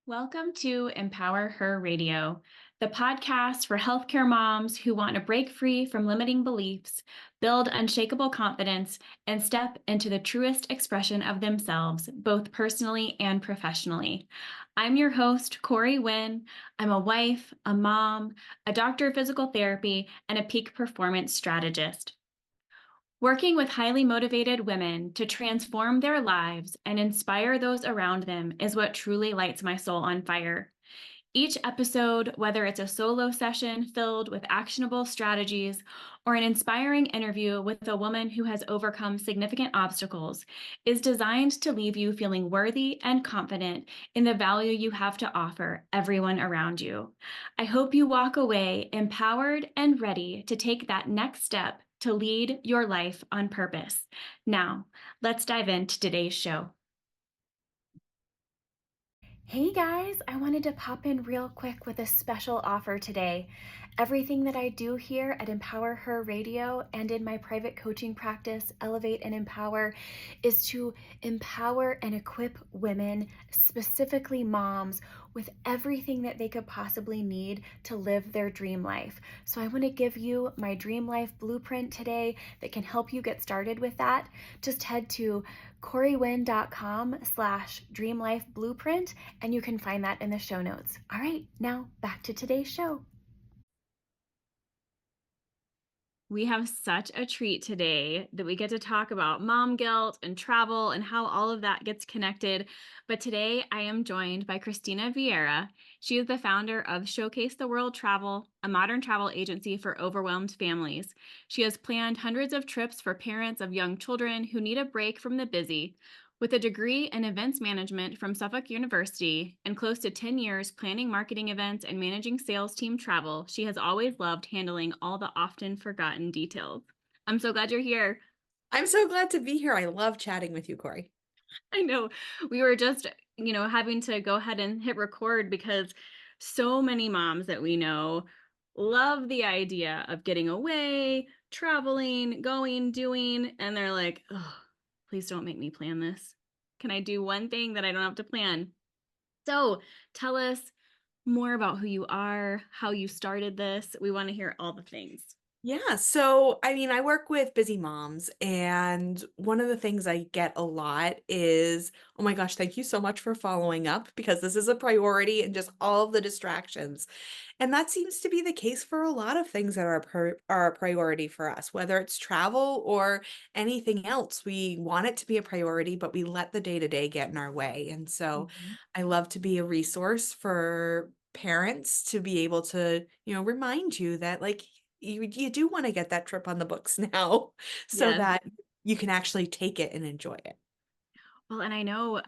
Welcome to Empower Her Radio, the podcast for healthcare moms who want to break free from limiting beliefs, build unshakable confidence, and step into the truest expression of themselves, both personally and professionally. I'm your host, Corey Wynn. I'm a wife, a mom, a doctor of physical therapy, and a peak performance strategist. Working with highly motivated women to transform their lives and inspire those around them is what truly lights my soul on fire. Each episode, whether it's a solo session filled with actionable strategies or an inspiring interview with a woman who has overcome significant obstacles, is designed to leave you feeling worthy and confident in the value you have to offer everyone around you. I hope you walk away empowered and ready to take that next step to lead your life on purpose. Now, let's dive into today's show. Hey guys, I wanted to pop in real quick with a special offer today. Everything that I do here at Empower Her Radio and in my private coaching practice, Elevate and Empower, is to empower and equip women, specifically moms, with everything that they could possibly need to live their dream life. So I want to give you my dream life blueprint today that can help you get started with that. Just head to corywin.com/dreamlifeblueprint and you can find that in the show notes. All right, now back to today's show. We have such a treat today that we get to talk about mom guilt and travel and how all of that gets connected. But today I am joined by Christina Viera. She is the founder of Showcase the World Travel, a modern travel agency for overwhelmed families. She has planned hundreds of trips for parents of young children who need a break from the busy. With a degree in events management from Suffolk University and close to 10 years planning marketing events and managing sales team travel, she has always loved handling all the often forgotten details. I'm so glad you're here. I'm so glad to be here. I love chatting with you, Corey. I know we were just, having to go ahead and hit record because so many moms that we know love the idea of getting away, traveling, going, doing, and they're like, oh, please don't make me plan this. Can I do one thing that I don't have to plan? So tell us more about who you are, how you started this. We want to hear all the things. Yeah, so I work with busy moms, and one of the things I get a lot is, oh my gosh, thank you so much for following up because this is a priority and just all of the distractions. And that seems to be the case for a lot of things that are a priority for us, whether it's travel or anything else. We want it to be a priority, but we let the day-to-day get in our way. And so Mhm. I love to be a resource for parents to be able to, remind you that you do want to get that trip on the books now so Yes. that you can actually take it and enjoy it. Well, and I know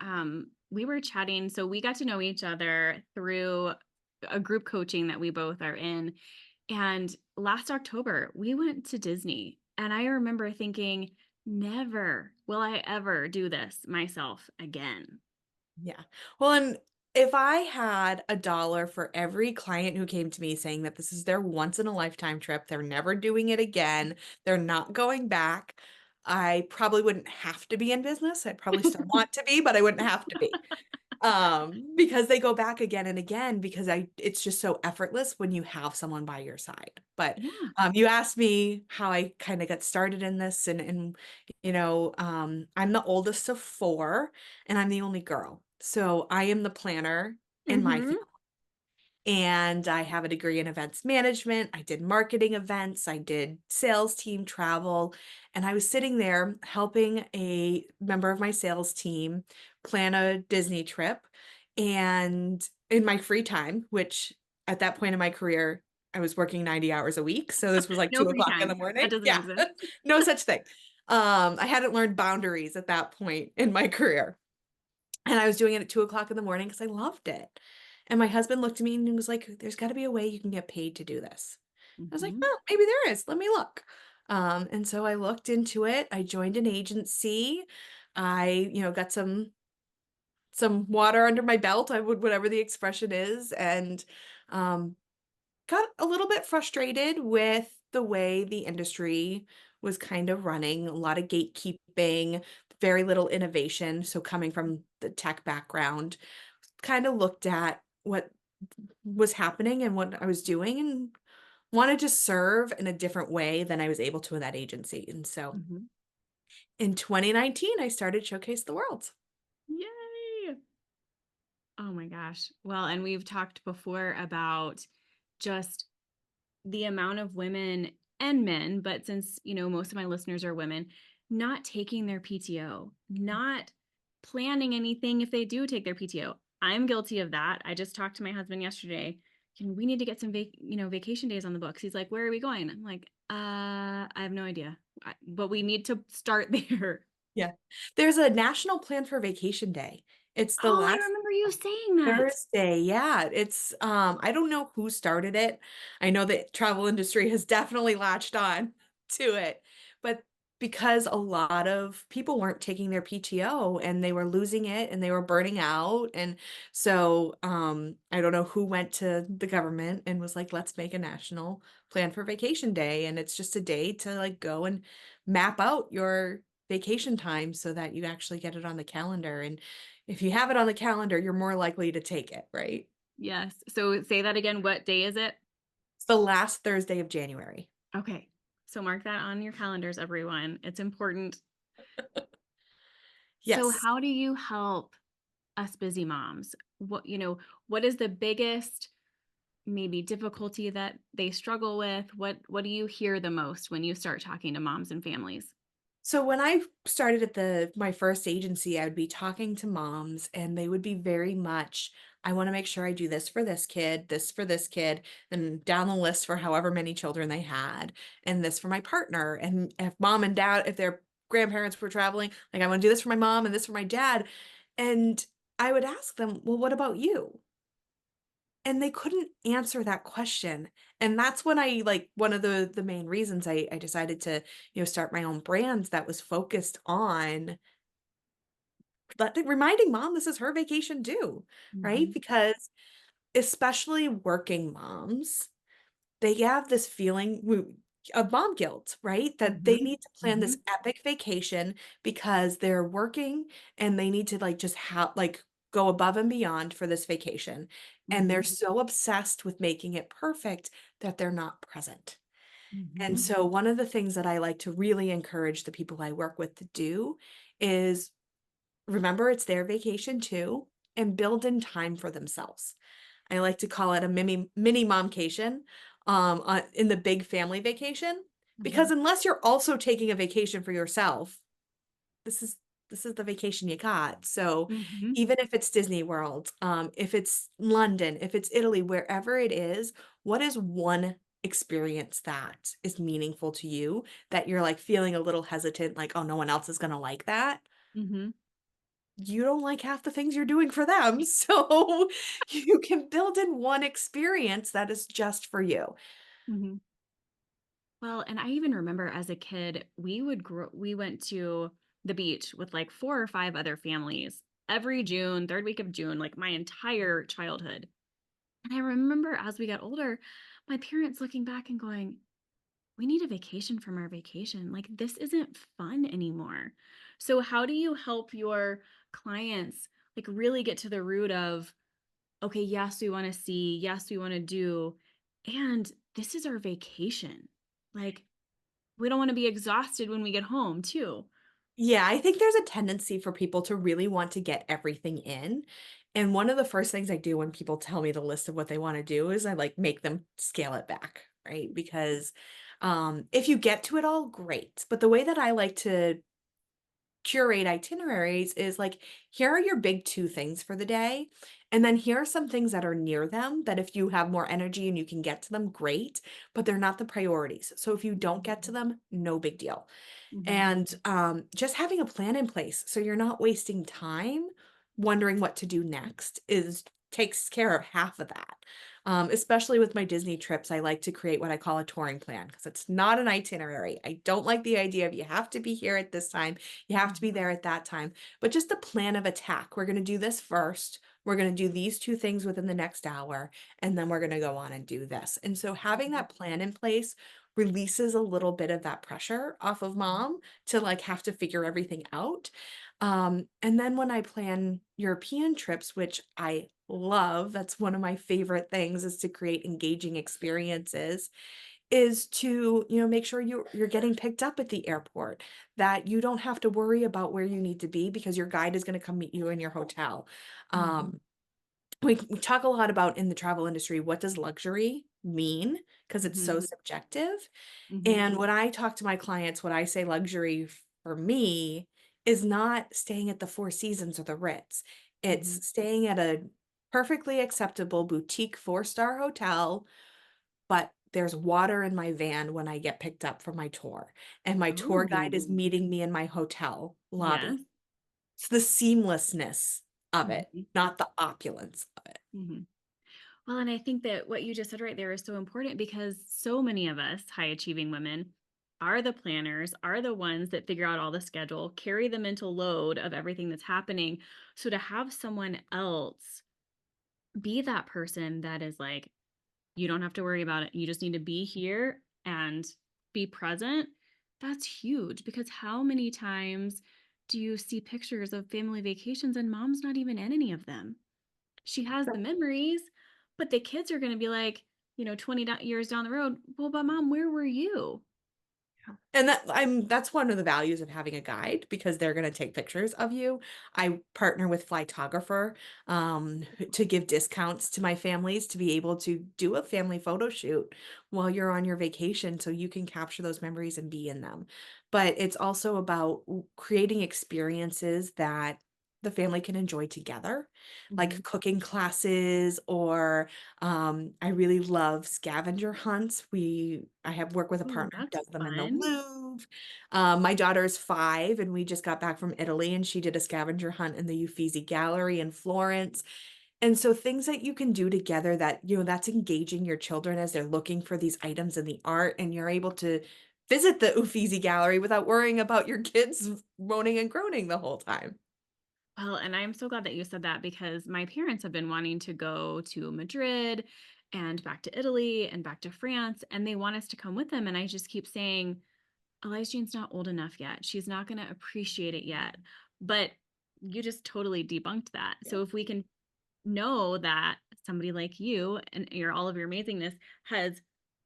we were chatting, so we got to know each other through a group coaching that we both are in. And last October, we went to Disney. And I remember thinking, never will I ever do this myself again. Yeah. Well, and if I had $1 for every client who came to me saying that this is their once in a lifetime trip, they're never doing it again, they're not going back, I probably wouldn't have to be in business. I'd probably still want to be, but I wouldn't have to be. Because they go back again and again because it's just so effortless when you have someone by your side. But Yeah. you asked me how I kind of got started in this, and I'm the oldest of four, and I'm the only girl, so I am the planner in my Mm-hmm. family. And I have a degree in events management. I did marketing events. I did sales team travel. And I was sitting there helping a member of my sales team plan a Disney trip. And in my free time, which at that point in my career, I was working 90 hours a week. So this was like No two free o'clock in the time. morning. That doesn't Yeah, exist. no such thing. I hadn't learned boundaries at that point in my career. And I was doing it at 2 o'clock in the morning because I loved it. And my husband looked at me and he was like, there's got to be a way you can get paid to do this. I was like, Mm-hmm. oh, maybe there is. Let me look. And so I looked into it. I joined an agency. I, got some water under my belt. I would, whatever the expression is, and um, got a little bit frustrated with the way the industry was kind of running, a lot of gatekeeping, very little innovation. So coming from the tech background, kind of looked at what was happening and what I was doing and wanted to serve in a different way than I was able to in that agency. And so Mhm. in 2019, I started Showcase the World. Yay! Oh my gosh. Well, and we've talked before about just the amount of women and men, but since, most of my listeners are women, not taking their PTO, not planning anything if they do take their PTO. I'm guilty of that. I just talked to my husband yesterday. We need to get some vacation days on the books. He's like, "Where are we going?" I'm like, I have no idea. But we need to start there." Yeah. There's a national plan for vacation day. It's the Oh, I last remember you saying that. Thursday, yeah, it's, I don't know who started it. I know the travel industry has definitely latched on to it, but because a lot of people weren't taking their PTO and they were losing it and they were burning out, and so, I don't know who went to the government and was like, "Let's make a national plan for vacation day," and it's just a day to, like, go and map out your vacation time so that you actually get it on the calendar, and if you have it on the calendar, you're more likely to take it, right? Yes. So say that again. What day is it? It's the last Thursday of January. Okay. So mark that on your calendars, everyone. It's important. So Yes. how do you help us busy moms? What is the biggest maybe difficulty that they struggle with? What do you hear the most when you start talking to moms and families? So when I started at my first agency, I would be talking to moms and they would be very much, I want to make sure I do this for this kid, and down the list for however many children they had, and this for my partner. And if mom and dad, if their grandparents were traveling, like I want to do this for my mom and this for my dad. And I would ask them, well, what about you? And they couldn't answer that question, and that's when I like, one of the main reasons I decided to, start my own brands that was focused on reminding mom this is her vacation too, right? Mhm. Because especially working moms, they have this feeling of mom guilt, right? That they Mhm. need to plan this Mhm. epic vacation because they're working and they need to like just have like go above and beyond for this vacation. And they're Mhm. so obsessed with making it perfect that they're not present. And Mhm. so one of the things that I like to really encourage the people I work with to do is remember it's their vacation too and build in time for themselves. I like to call it a mini momcation, in the big family vacation, because Mhm. unless you're also taking a vacation for yourself, this is this is the vacation you got. So Mhm. even if it's Disney World, if it's London, if it's Italy, wherever it is, what is one experience that is meaningful to you that you're like feeling a little hesitant, like, oh, no one else is gonna like that? Mhm. You don't like half the things you're doing for them. So you can build in one experience that is just for you. Mhm. Well, and I even remember as a kid, we went to the beach with like 4 or 5 other families every June, 3rd week of June, like my entire childhood. And I remember as we got older, my parents looking back and going, "We need a vacation from our vacation. Like this isn't fun anymore." So how do you help your clients like really get to the root of, okay, yes, we want to see, yes, we want to do, and this is our vacation. Like we don't want to be exhausted when we get home, too. Yeah, I think there's a tendency for people to really want to get everything in. And one of the first things I do when people tell me the list of what they want to do is I like make them scale it back, right? Because if you get to it all, great. But the way that I like to curate itineraries is like, here are your big two things for the day. And then here are some things that are near them that if you have more energy and you can get to them, great, but they're not the priorities. So if you don't get to them, no big deal. Mhm. And just having a plan in place so you're not wasting time wondering what to do next is takes care of half of that. Especially with my Disney trips, I like to create what I call a touring plan because it's not an itinerary. I don't like the idea of you have to be here at this time, you have to be Mhm. there at that time, but just a plan of attack. We're going to do this first. We're going to do these two things within the next hour, and then we're going to go on and do this. And so having Mhm. that plan in place releases a little bit of that pressure off of mom to like have to figure everything out. And then when I plan European trips, which I love, that's one of my favorite things is to create engaging experiences, is to, make sure you're getting picked up at the airport, that you don't have to worry about where you need to be because your guide is going to come meet you in your hotel. Mhm. Um, we talk a lot about in the travel industry, what does luxury mean? Because it's so Mhm. subjective. Mhm. And when I talk to my clients, what I say luxury for me is not staying at the Four Seasons or the Ritz. Mhm. It's staying at a perfectly acceptable boutique 4-star hotel, but there's water in my van when I get picked up for my tour, and my tour guide is Ooh. meeting me in my hotel Yes. lobby. It's the seamlessness of it, Mhm. not the opulence of it. Mhm. Well, and I think that what you just said right there is so important because so many of us high achieving women are the planners, are the ones that figure out all the schedule, carry the mental load of everything that's happening. So to have someone else be that person that is like, you don't have to worry about it. You just need to be here and be present. That's huge because how many times do you see pictures of family vacations and mom's not even in any of them? She has the memories, but the kids are gonna be like, 20 years down the road, "Well, but mom, where were you?" And that's one of the values of having a guide because they're gonna take pictures of you. I partner with Flytographer, to give discounts to my families to be able to do a family photo shoot while you're on your vacation so you can capture those memories and be in them. But it's also about creating experiences that the family can enjoy together, Mhm. like cooking classes or I really love scavenger hunts. I have work with a Ooh, partner who that's does them in the fun. Louvre. My daughter's 5, and we just got back from Italy, and she did a scavenger hunt in the Uffizi Gallery in Florence. And so things that you can do together that, that's engaging your children as they're looking for these items in the art, and you're able to visit the Uffizi Gallery without worrying about your kids moaning and groaning the whole time. Well, and I'm so glad that you said that because my parents have been wanting to go to Madrid and back to Italy and back to France, and they want us to come with them, and I just keep saying, "Eliza Jean's not old enough yet. She's not gonna appreciate it yet." But you just totally debunked that. Yeah. So if we can know that somebody like you and all of your amazingness has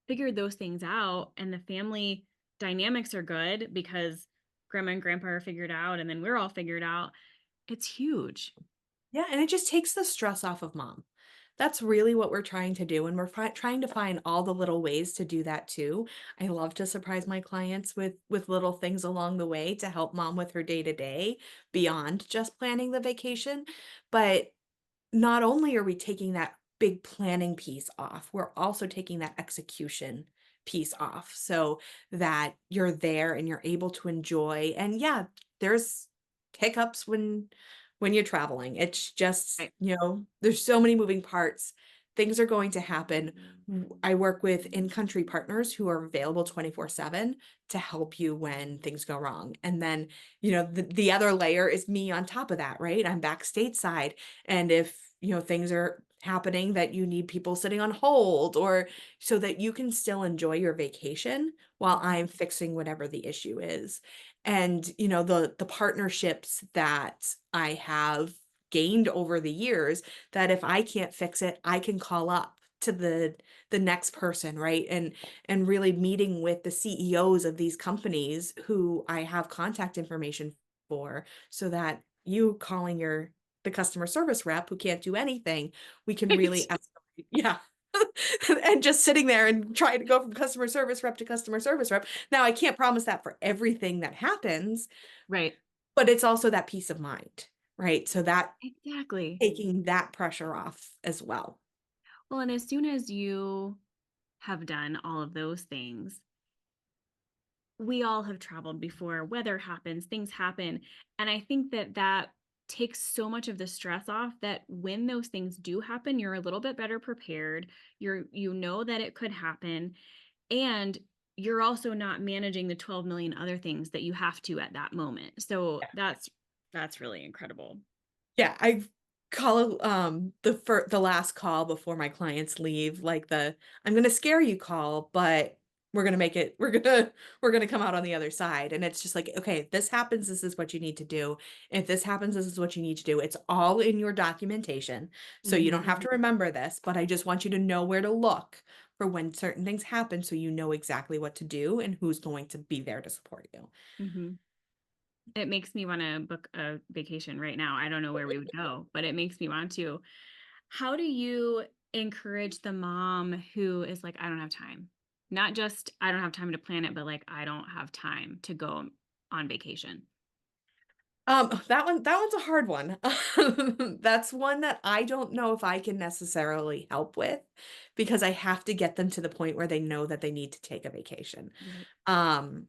figured those things out and the family dynamics are good because grandma and grandpa are figured out and then we're all figured out, it's huge. Yeah, and it just takes the stress off of mom. That's really what we're trying to do, and we're trying to find all the little ways to do that too. I love to surprise my clients with little things along the way to help mom with her day to day beyond just planning the vacation. But not only are we taking that big planning piece off, we're also taking that execution piece off so that you're there and you're able to enjoy. And yeah, there's hiccups when you're traveling. It's just, Right. there's so many moving parts. Things are going to happen. I work with in-country partners who are available 24/7 to help you when things go wrong. And then, the other layer is me on top of that, right? I'm back stateside, and if, things are happening that you need people sitting on hold or so that you can still enjoy your vacation while Mhm. I'm fixing whatever the issue is. And, the partnerships that I have gained over the years that if I can't fix it, I can call up to the next person, right? And really meeting with the CEOs of these companies who I have contact information for so that you calling the customer service rep who can't do anything, we can really Right. escalate. Yeah. And just sitting there and trying to go from customer service rep to customer service rep. Now, I can't promise that for everything that happens, Right. but it's also that peace of mind, right? So that Exactly. taking that pressure off as well. Well, and as soon as you have done all of those things, we all have traveled before. Weather happens, things happen. And I think that that takes so much of the stress off that when those things do happen, you're a little bit better prepared. You know that it could happen. And you're also not managing the 12 million other things that you have to at that moment. So that's really incredible. Yeah, I call the last call before my clients leave, like the "I'm gonna scare you" call, but we're gonna make it we're gonna come out on the other side, and it's just like, "Okay, if this happens, this is what you need to do. If this happens, this is what you need to do." It's all in your documentation, so you don't Mhm. have to remember this, but I just want you to know where to look for when certain things happen so you know exactly what to do and who's going to be there to support you. Mhm. It makes me wanna book a vacation right now. I don't know where we would go, but it makes me want to. How do you encourage the mom who is like, "I don't have time?" Not just, "I don't have time to plan it," but like, "I don't have time to go on vacation." That one's a hard one. That's one that I don't know if I can necessarily help with because I have to get them to the point where they know that they need to take a vacation. Right. Um,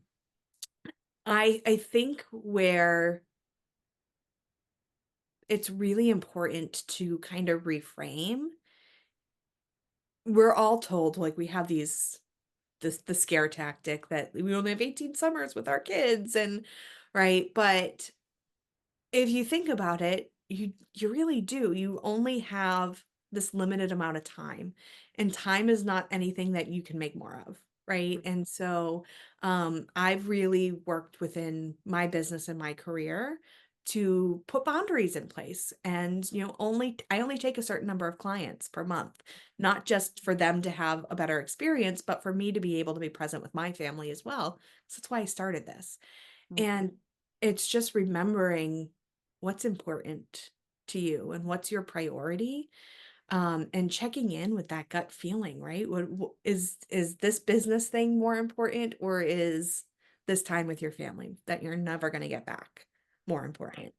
I think where it's really important to kind of reframe, we're all told, like, we have the scare tactic that we only have 18 summers with our kids and right? But if you think about it, you really do. You only have this limited amount of time, and time is not anything that you can make more of, right? And so, I've really worked within my business and my career to put boundaries in place, and only I only take a certain number of clients per month, not just for them to have a better experience, but for me to be able to be present with my family as well. So that's why I started this. Right. And it's just remembering what's important to you and what's your priority, and checking in with that gut feeling, right? Is this business thing more important, or is this time with your family that you're never going to get back more Right.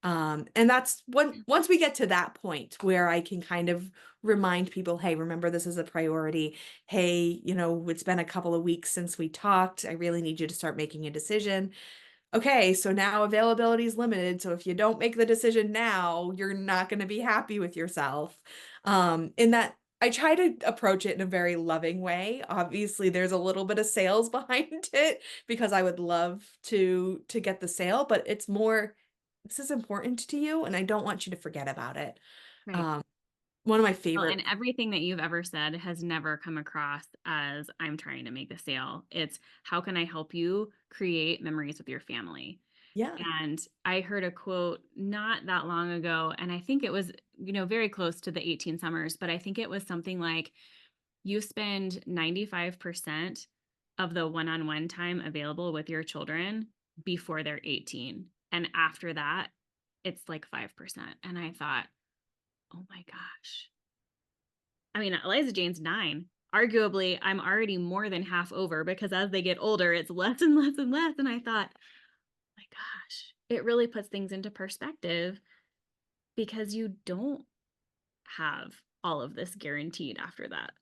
important? And that's once we get to that point where I can kind of remind people, hey, remember this is a priority. Hey, it's been a couple of weeks since we talked. I really need you to start making a decision. Okay, so now availability is limited, so if you don't make the decision now, you're not gonna be happy with yourself. In that I try to approach it in a very loving way. Obviously, there's a little bit of sales behind it because I would love to get the sale, but it's more, "This is important to you, and I don't want you to forget about it." Right. Um, one of my Well, favorite. and everything that you've ever said has never come across as, "I'm trying to make a sale." It's, "How can I help you create memories with your family?" Yeah. And I heard a quote not that long ago, and I think it was, very close to the 18 summers, but I think it was something like, you spend 95% of the one-on-one time available with your children before they're 18. And after that, it's like 5%. And I thought, oh my gosh. I mean, Eliza Jane's 9. Arguably, I'm already more than half over because as they get older, it's less and less and less. And I thought, my gosh, it really puts things into perspective because you don't have all of this guaranteed after that.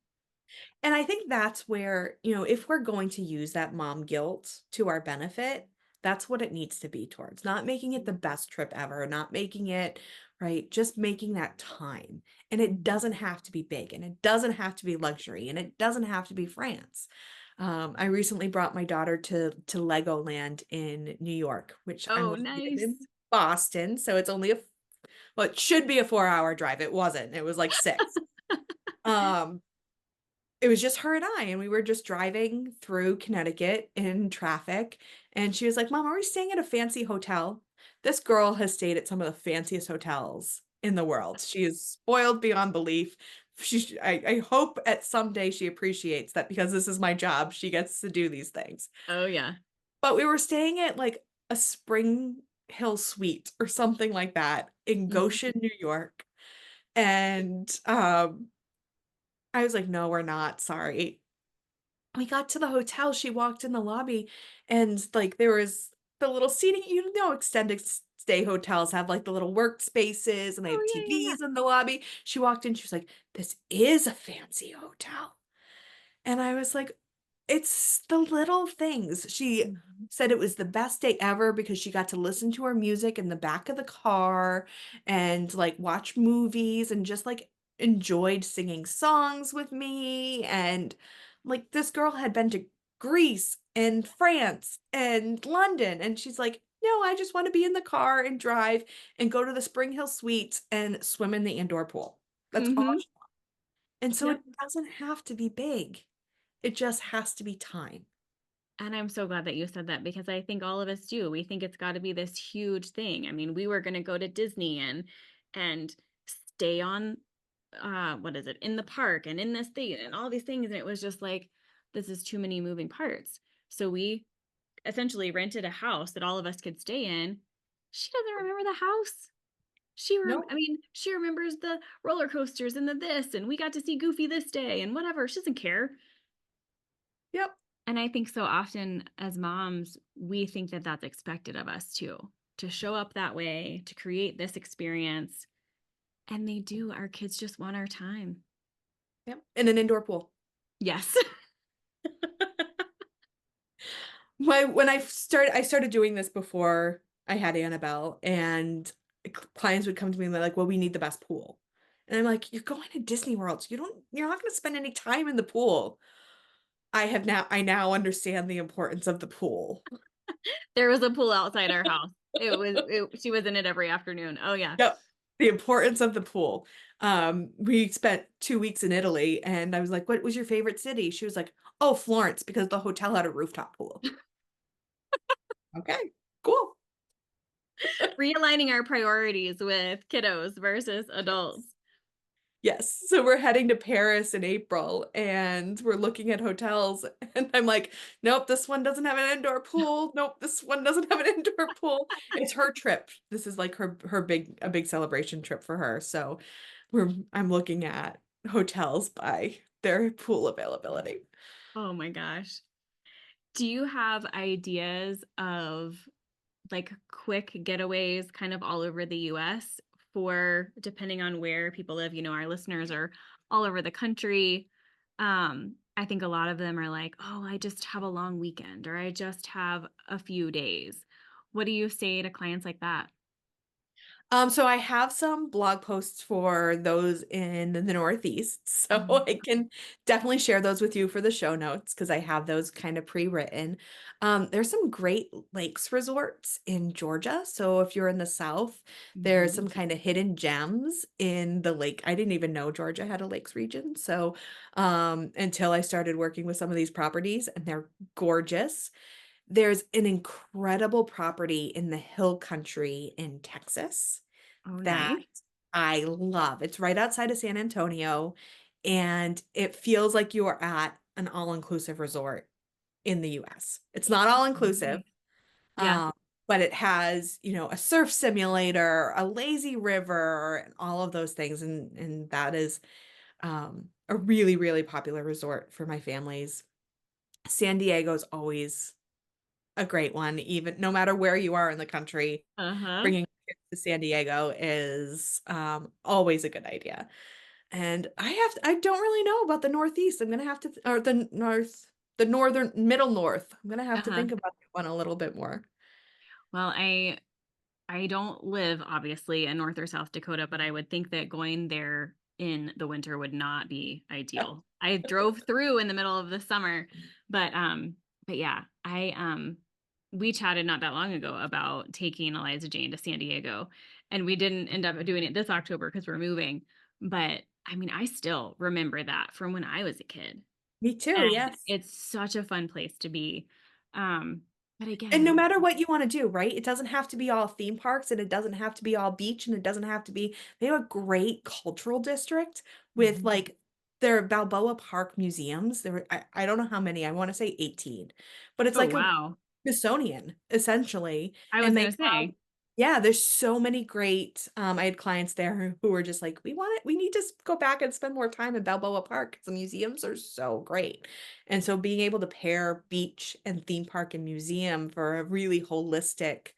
And I think that's where, if we're going to use that mom guilt to our benefit, that's what it needs to be towards. Not making it the best trip ever, not making it, right? Just making that time. And it Mhm. doesn't have to be big and it doesn't have to be luxury and it doesn't have to be France. I recently brought my daughter to Legoland in New York, which I'm Oh, located nice. in Boston. So it's only well, it should be a 4-hour drive. It wasn't. It was like 6. Um, it was just her and I, and we were just driving through Connecticut in traffic, and she was like, "Mom, are we staying at a fancy hotel?" This girl has stayed at some of the fanciest hotels in the world. She is spoiled beyond belief. I hope at some day she appreciates that because this is my job, she gets to do these things. Oh, yeah. But we were staying at, like, a Spring Hill suite or something like that in Mhm. Goshen, New York, and, I was like, "No, we're not, sorry." We got to the hotel, she walked in the lobby, and, like, there was the little seating. Extended stay hotels have, like, the little workspaces, and they Oh, have yeah, yeah, yeah. TVs in the lobby. She walked in, she was like, "This is a fancy hotel." And I was like, "It's the little things." She Mhm. said it was the best day ever because she got to listen to her music in the back of the car and, like, watch movies and just, like, enjoyed singing songs with me, and, like, this girl had been to Greece and France and London, and she's like, "No, I just wanna be in the car and drive and go to the Spring Hill Suites and swim in the indoor pool." That's all Mhm. she. And so Yep. it doesn't have to be big. It just has to be time. And I'm so glad that you said that because I think all of us do. We think it's gotta be this huge thing. I mean, we were gonna go to Disney and stay on, what is it, in the park and in this thing and all these things, and it was just like, this is too many moving parts. So we essentially rented a house that all of us could stay in. She doesn't remember the house. No. I mean, she remembers the roller coasters and the this, and we got to see Goofy this day and whatever. She doesn't care. Yep. And I think so often as moms, we think that that's expected of us too, to show up that way, to create this experience. And they do. Our kids just want our time. Yep. In an indoor pool. Yes. When I started doing this before I had Annabelle, and clients would come to me and they're like, "Well, we need the best pool." And I'm like, "You're going to Disney World. So you're not going to spend any time in the pool." I now understand the importance of the pool. There was a pool outside our house. She was in it every afternoon. Oh, yeah. Yep. The importance of the pool. We spent 2 weeks in Italy, and I was like, "What was your favorite city?" She was like, "Oh, Florence, because the hotel had a rooftop pool." Okay, cool. Realigning our priorities with kiddos versus adults. Yes, so we're heading to Paris in April, and we're looking at hotels, and I'm like, "Nope, this one doesn't have an indoor pool. Nope, this one doesn't have an indoor pool." It's her trip. This is like her big celebration trip for her, so I'm looking at hotels by their pool availability. Oh my gosh. Do you have ideas of like quick getaways kind of all over the US for depending on where people live? You know, our listeners are all over the country. I think a lot of them are like, "Oh, I just have a long weekend or I just have a few days." What do you say to clients like that? So I have some blog posts for those in the Northeast, so Mhm. I can definitely share those with you for the show notes because I have those kind of pre-written. There's some great lakes resorts in Georgia. So if you're in the South, there's Mhm. some kind of hidden gems in the lake. I didn't even know Georgia had a lakes region. So until I started working with some of these properties, and they're gorgeous. There's an incredible property in the hill country in Texas Oh, that nice. I love. It's right outside of San Antonio, and it feels like you are at an all-inclusive resort in the US. It's not all-inclusive, Nice. Yeah. um, but it has, a surf simulator, a lazy river, and all of those things, and that is, a really, really popular resort for my families. San Diego's always a great one, even no matter where you are in the country, Uh-huh. bringing kids to San Diego is, always a good idea. And I don't really know about the Northeast. I'm gonna have to or the northern middle north. I'm gonna have to Uh-huh. think about that one a little bit more. Well, I don't live obviously in North or South Dakota, but I would think that going there in the winter would not be ideal. I drove through in the middle of the summer, but yeah, I we chatted not that long ago about taking Eliza Jane to San Diego, and we didn't end up doing it this October because we're moving. But I mean, I still remember that from when I was a kid, Me too, and yes. it's such a fun place to be. Um, but And no again, matter what you wanna do, right? It doesn't have to be all theme parks, and it doesn't have to be all beach, and it doesn't have to be they have a great cultural district with, Mhm. like, their Balboa Park museums. I don't know how many, I wanna say 18, but it's Oh like a wow. Smithsonian, essentially, I was and they gonna have say, yeah, there's so many great, I had clients there who were just like, We need to go back and spend more time in Balboa Park. The museums are so great." And so being able to pair beach and theme park and museum for a really holistic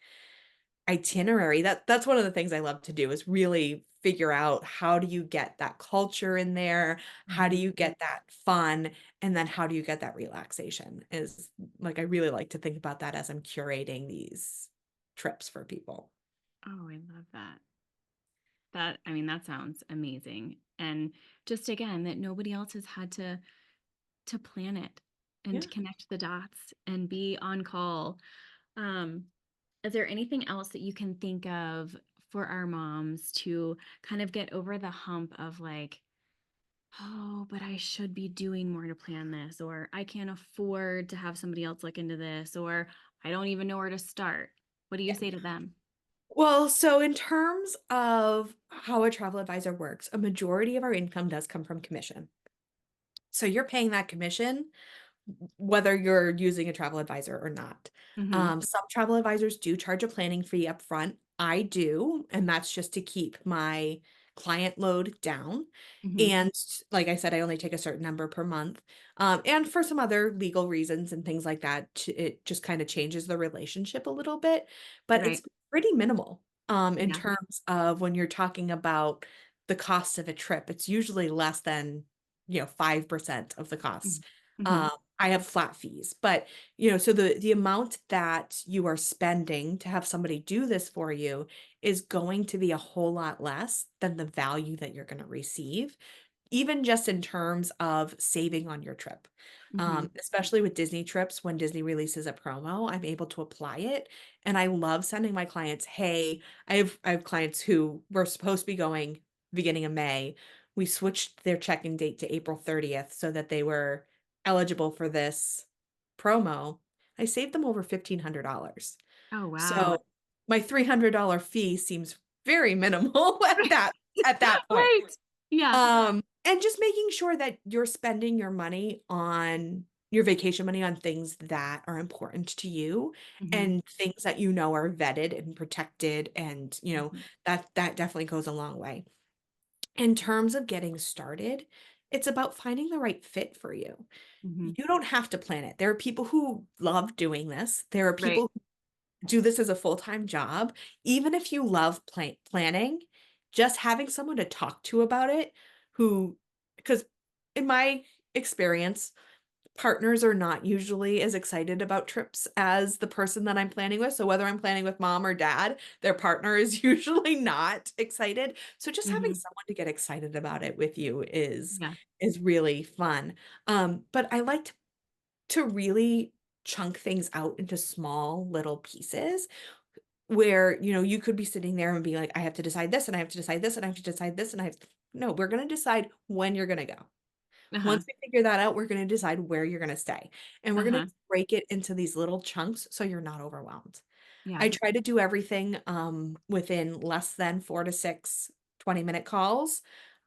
itinerary, that's one of the things I love to do is really figure out how do you get that culture in there? How do mhm. you get that fun? And then how do you get that relaxation? Is like I really like to think about that as I'm curating these trips for people. Oh, I love that. I mean, that sounds amazing. And just again, that nobody else has had to plan it and Yeah. to connect the dots and be on call. Um, is there anything else that you can think of for our moms to kind of get over the hump of like oh, but I should be doing more to plan this, or I can't afford to have somebody else look into this, or I don't even know where to start. What do you Yeah. say to them? Well, so in terms of how a travel advisor works, a majority of our income does come from commission. So you're paying that commission whether you're using a travel advisor or not. Mm-hmm. Some travel advisors do charge a planning fee up front. I do, and that's just to keep my client load down. Mm-hmm. And like I said, I only take a certain number per month. And for some other legal reasons and things like that, it just kind of changes the relationship a little bit, but it's Right. pretty minimal in Yeah. terms of when you're talking about the cost of a trip. It's usually less than 5% of the cost. Mm-hmm. Um, I have flat fees, but so the amount that you are spending to have somebody do this for you is going to be a whole lot less than the value that you're going to receive, even just in terms of saving on your trip. Mm-hmm. Especially with Disney trips, when Disney releases a promo, I'm able to apply it. And I love sending my clients, hey, I have clients who were supposed to be going beginning of May. We switched their check-in date to April 30th so that they were eligible for this promo. I saved them over $1,500. Oh, wow. So my $300 fee seems very minimal at that point. Right. Yeah. And just making sure that you're spending your money on your vacation money on things that are important to you Mm-hmm. and things that are vetted and protected, and Mm-hmm. that definitely goes a long way. In terms of getting started, it's about finding the right fit for you. Mm-hmm. You don't have to plan it. There are people who love doing this. There are Right. people do this as a full-time job. Even if you love planning, just having someone to talk to about it who, because in my experience, partners are not usually as excited about trips as the person that I'm planning with. So whether I'm planning with mom or dad, their partner is usually not excited. So just having Mm-hmm. someone to get excited about it with you is Yeah. is really fun. But I like to really chunk things out into small little pieces where, you could be sitting there and be like, I have to decide this and I have to decide this and I have to decide this and I have to, no, we're going to decide when you're going to go. Uh-huh. Once we figure that out, we're going to decide where you're going to stay. And we're going to Uh-huh. break it into these little chunks so you're not overwhelmed. Yeah. I try to do everything within less than 4 to 6 20-minute calls.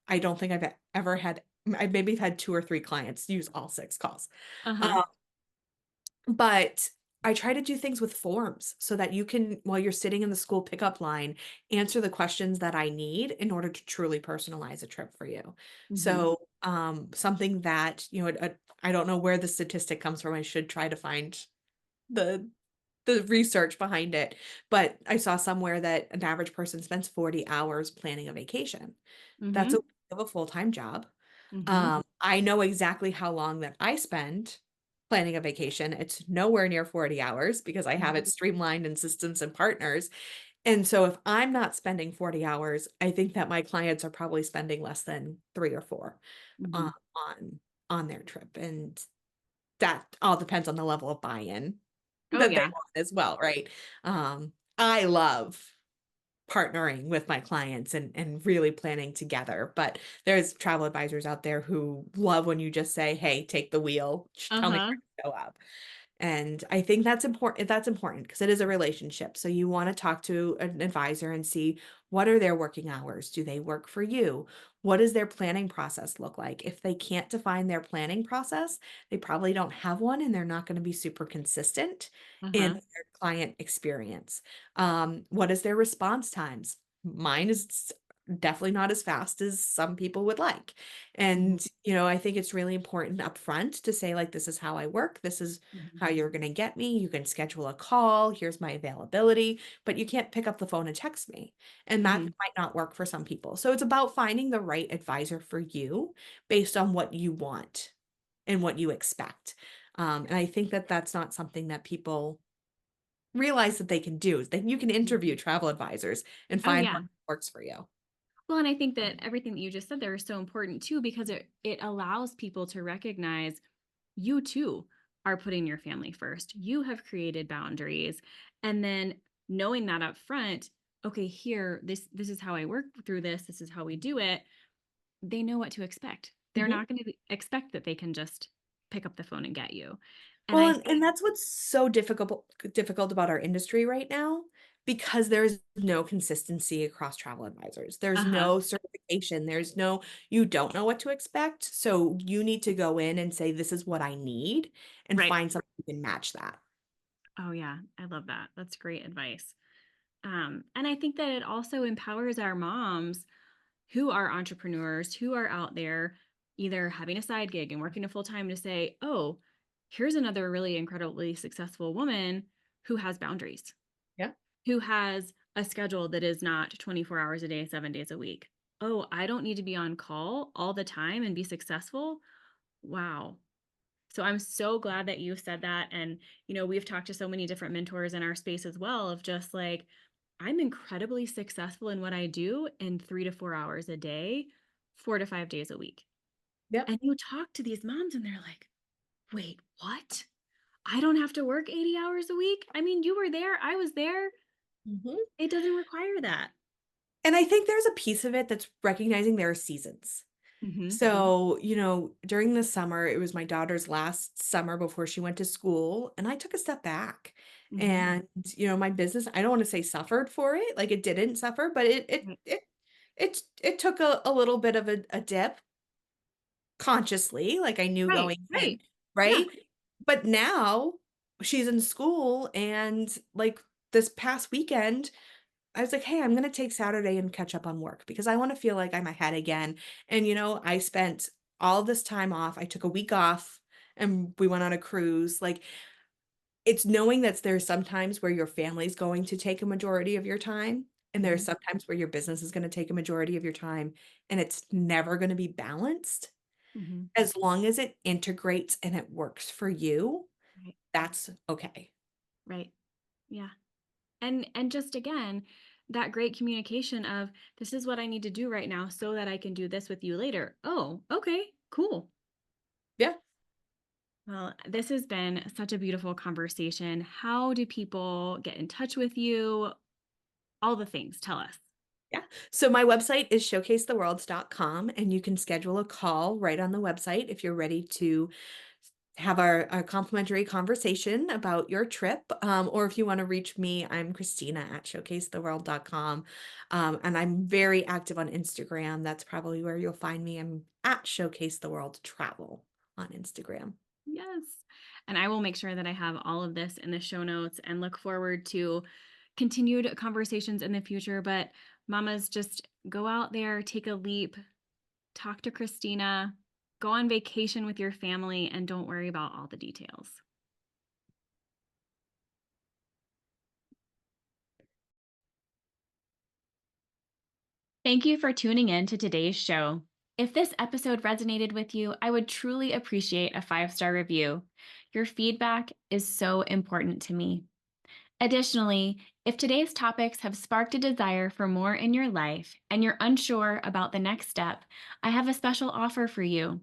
I don't think I've ever had, I maybe have had 2 or 3 clients use all 6 calls. Uh-huh. Um, but I try to do things with forms so that you can, while you're sitting in the school pickup line, answer the questions that I need in order to truly personalize a trip for you. Mm-hmm. So, something that, I don't know where the statistic comes from. I should try to find the the research behind it, but I saw somewhere that an average person spends 40 hours planning a vacation. That's a Mm-hmm. week of a full-time job. Mm-hmm. I know exactly how long that I spend planning a vacation. It's nowhere near 40 hours because I have Mm-hmm. it streamlined in systems and partners. And so if I'm not spending 40 hours, I think that my clients are probably spending less than 3 or 4 Mm-hmm. uh, on on their trip. And that all depends on the level of buy-in Oh, that they yeah. want as well, right? I love partnering with my clients and really planning together. But there's travel advisors out there who love when you just say, "Hey, take the wheel. Tell me Uh-huh. where to show up." And I think that's important. That's important because it is a relationship. So you want to talk to an advisor and see what are their working hours? Do they work for you? What does their planning process look like? If they can't define their planning process, they probably don't have one and they're not going to be super consistent in Uh-huh. their client experience. What is their response times? Mine is definitely not as fast as some people would like. Mm-hmm. And, I think it's really important upfront to say, like, this is how I work. This is Mm-hmm. how you're going to get me. You can schedule a call. Here's my availability, but you can't pick up the phone and text me. And that Mm-hmm. might not work for some people. So it's about finding the right advisor for you based on what you want and what you expect. And I think that that's not something that people realize that they can do. Is that you can interview travel advisors and Oh, find yeah. what works for you. Well, and I think that everything that you just said there is so important too, because it allows people to recognize you too are putting your family first. You have created boundaries. And then knowing that up front, okay, here, this is how I work through this. This is how we do it. They know what to expect. they're Mhm. not going to expect that they can just pick up the phone and get you. And Well, I and think, that's what's so difficult about our industry right now, because there's no consistency across travel advisors. There's uh-huh, no certification. There's no you don't know what to expect. So you need to go in and say, "This is what I need," and right. find something who can match that. Oh yeah, I love that. That's great advice. And I think that it also empowers our moms who are entrepreneurs, who are out there either having a side gig and working a full time to say, oh, here's another really incredibly successful woman who has boundaries, Yeah. who has a schedule that is not 24 hours a day, 7 days a week. Oh, I don't need to be on call all the time and be successful. Wow. So I'm so glad that you said that. And, we've talked to so many different mentors in our space as well of just like, I'm incredibly successful in what I do in 3 to 4 hours a day, 4 to 5 days a week. Yep. And you talk to these moms and they're like, wait, what? I don't have to work 80 hours a week? I mean, you were there, I was there. Mhm. It doesn't require that. And I think there's a piece of it that's recognizing there are seasons. Mm-hmm. So, during the summer, it was my daughter's last summer before she went to school, and I took a step back. Mm-hmm. And, my business, I don't want to say suffered for it, like it didn't suffer, but Right. it took a little bit of a dip consciously, like I knew Right. going in, Right. Yeah. right? But now she's in school, and like this past weekend, I was like, "Hey, I'm gonna take Saturday and catch up on work because I wanna feel like I'm ahead again." And, I spent all this time off. I took a week off and we went on a cruise. Like, it's knowing that there's sometimes where your family's going to take a majority of your time, and there's Mm-hmm. sometimes where your business is gonna take a majority of your time, and it's never gonna be balanced. Mm-hmm. As long as it integrates and it works for you, Right. that's okay. Right. Yeah. And just again, that great communication of this is what I need to do right now so that I can do this with you later. Oh, okay, cool. Yeah. Well, this has been such a beautiful conversation. How do people get in touch with you? All the things. Tell us. Yeah. So my website is showcasetheworlds.com, and you can schedule a call right on the website if you're ready to have our complimentary conversation about your trip. Or if you want to reach me, I'm Christina at showcasetheworld.com. And I'm very active on Instagram. That's probably where you'll find me. I'm at Showcase the World Travel on Instagram. Yes. And I will make sure that I have all of this in the show notes and look forward to continued conversations in the future. But mamas, just go out there, take a leap, talk to Christina, go on vacation with your family, and don't worry about all the details. Thank you for tuning in to today's show. If this episode resonated with you, I would truly appreciate a 5-star review. Your feedback is so important to me. Additionally, if today's topics have sparked a desire for more in your life and you're unsure about the next step, I have a special offer for you.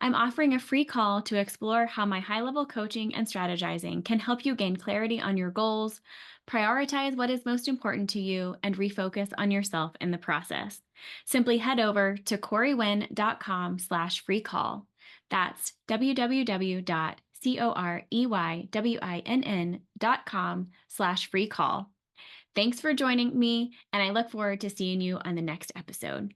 I'm offering a free call to explore how my high level coaching and strategizing can help you gain clarity on your goals, prioritize what is most important to you, and refocus on yourself in the process. Simply head over to coreywin.com/free call. That's www.coreyWinn.com/free call. Thanks for joining me, and I look forward to seeing you on the next episode.